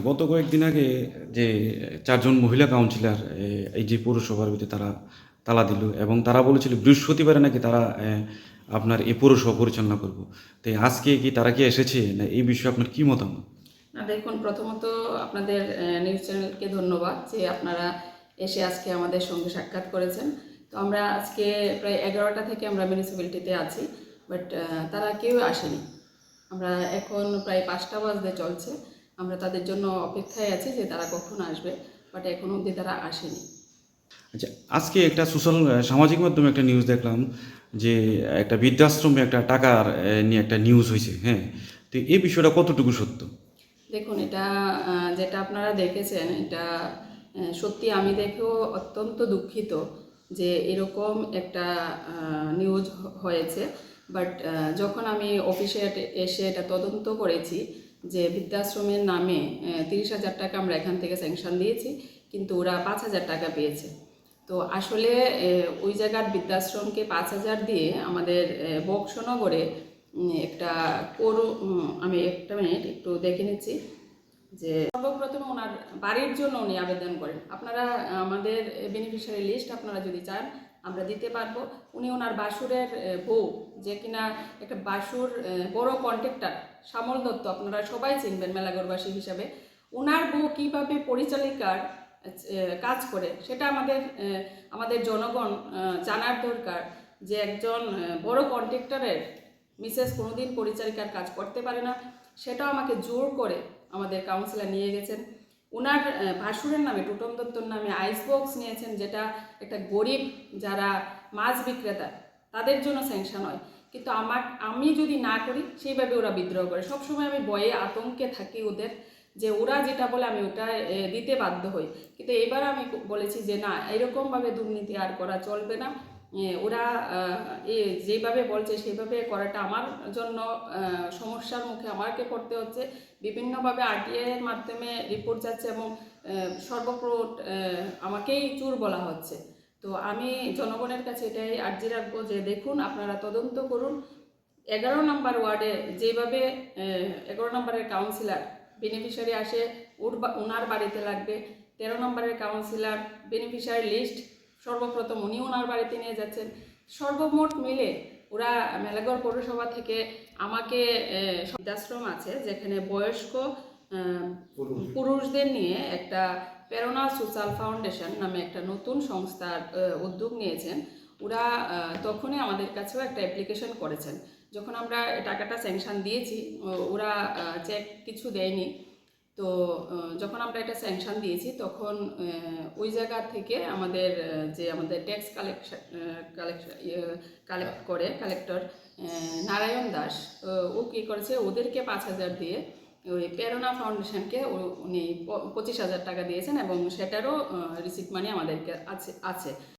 গত কয়েকদিন আগে যে ৪ জন মহিলা কাউন্সিলর এই যে পৌরসভার ভিতরে তারা তালা দিল এবং তারা বলেছিল বৃহস্পতিবারে নাকি তারা আপনার এই পৌরসভা পরিচালনা করব। তো আজকে কি তারা কি এসেছে না এই বিষয়ে আপনার কি মতামত? না দেখুন, প্রথমত আপনাদের নিউজ চ্যানেলকে ধন্যবাদ যে আপনারা এসে আজকে আমাদের সঙ্গে সাক্ষাৎ করেছেন। তো আমরা আজকে প্রায় 11টা থেকে আমরা মিউনিসিপ্যালিটিতে আছি, বাট তারা কেউ আসেনি। আমরা এখন প্রায় 5টা বাজতে চলছে, আমরা তাদের জন্য অপেক্ষায় আছি যে তারা কখন আসবে, বাট এখন অবধি তারা আসেনি। আচ্ছা, আজকে একটা সামাজিক মাধ্যমে একটা নিউজ দেখলাম যে একটা বৃদ্ধাশ্রমে একটা টাকার নিয়ে একটা নিউজ হয়েছে, হ্যাঁ। তো এই বিষয়টা কতটুকু সত্য? দেখুন, এটা যেটা আপনারা দেখেছেন এটা সত্যি আমি দেখেও অত্যন্ত দুঃখিত যে এরকম একটা নিউজ হয়েছে। বাট যখন আমি অফিসে এসে এটা তদন্ত করেছি যে বৃদ্ধাশ্রমের নামে 30,000 টাকা আমরা এখান থেকে স্যাংশন দিয়েছি, কিন্তু ওরা 5,000 টাকা পেয়েছে। তো আসলে ওই জায়গার বৃদ্ধাশ্রমকে 5,000 দিয়ে আমাদের বক্সনগরে একটা আমি একটা মিনিট একটু দেখে নিচ্ছি যে সর্বপ্রথমে ওনার বাড়ির জন্য উনি আবেদন করেন। আপনারা আমাদের বেনিফিশিয়ারি লিস্ট আপনারা যদি চান আমরা দিতে পারবো। উনি ওনার বাসুরের বউ, যে কিনা একটা বাসুর বড় কন্ট্রাক্টর শ্যামল দত্ত, আপনারা সবাই চিনবেন মেলাগড়বাসী হিসাবে। ওনার বউ কীভাবে পরিচালিকার কাজ করে সেটা আমাদের জনগণ জানার দরকার। যে একজন বড় কন্ট্রাক্টরের মিসেস কোনোদিন পরিচারিকার কাজ করতে পারে না, সেটাও আমাকে জোর করে আমাদের কাউন্সিলর নিয়ে গেছেন। ওনার ভাসুরের নামে, টুটন দত্তর নামে আইস বক্স নিয়েছেন, যেটা একটা গরিব যারা মাছ বিক্রেতা তাদের জন্য স্যাংশন হয়। কিন্তু আমি যদি না করি সেইভাবে ওরা বিদ্রোহ করে। সবসময় আমি ভয়ে আতঙ্কে থাকি ওদের, যে ওরা যেটা বলে আমি ওটা দিতে বাধ্য হই। কিন্তু এবার আমি বলেছি যে না, এরকমভাবে দুর্নীতি আর করা চলবে না। ওরা যেভাবে বলছে সেইভাবে করাটা আমার জন্য সমস্যার মুখে আমাকে পড়তে হচ্ছে। বিভিন্নভাবে আরটিআই এর মাধ্যমে রিপোর্ট যাচ্ছে এবং সর্বপ্রথম আমাকেই চুর বলা হচ্ছে। তো আমি জনগণের কাছে এটাই আর্জি রাখবো যে দেখুন, আপনারা তদন্ত করুন। 11 নম্বর ওয়ার্ডে যেভাবে 11 নম্বরের কাউন্সিলর বেনিফিশিয়ারি আসে ওনার বাড়িতে লাগবে, 13 নম্বরের কাউন্সিলর বেনিফিশিয়ারি লিস্ট সর্বপ্রথম উনি ওনার বাড়িতে নিয়ে যাচ্ছেন। সর্বমোট মিলে ওরা মেলাগড় পৌরসভা থেকে আমাকে বৃদ্ধাশ্রম আছে যেখানে বয়স্ক পুরুষদের নিয়ে একটা প্রেরণা সোশ্যাল ফাউন্ডেশন নামে একটা নতুন সংস্থার উদ্যোগ নিয়েছেন। ওরা তখনই আমাদের কাছেও একটা অ্যাপ্লিকেশন করেছেন। যখন আমরা টাকাটা স্যাংশন দিয়েছি ওরা চেক কিছু দেয়নি। তো যখন আমরা এটা স্যাংশন দিয়েছি তখন ওই জায়গা থেকে আমাদের ট্যাক্স কালেক্ট করে কালেক্টর নারায়ণ দাস, ও কী করেছে, ওদেরকে 5,000 দিয়ে ওই প্রেরণা ফাউন্ডেশনকে উনি 25,000 টাকা দিয়েছেন এবং সেটারও রিসিপ্ট মানি আমাদেরকে আছে।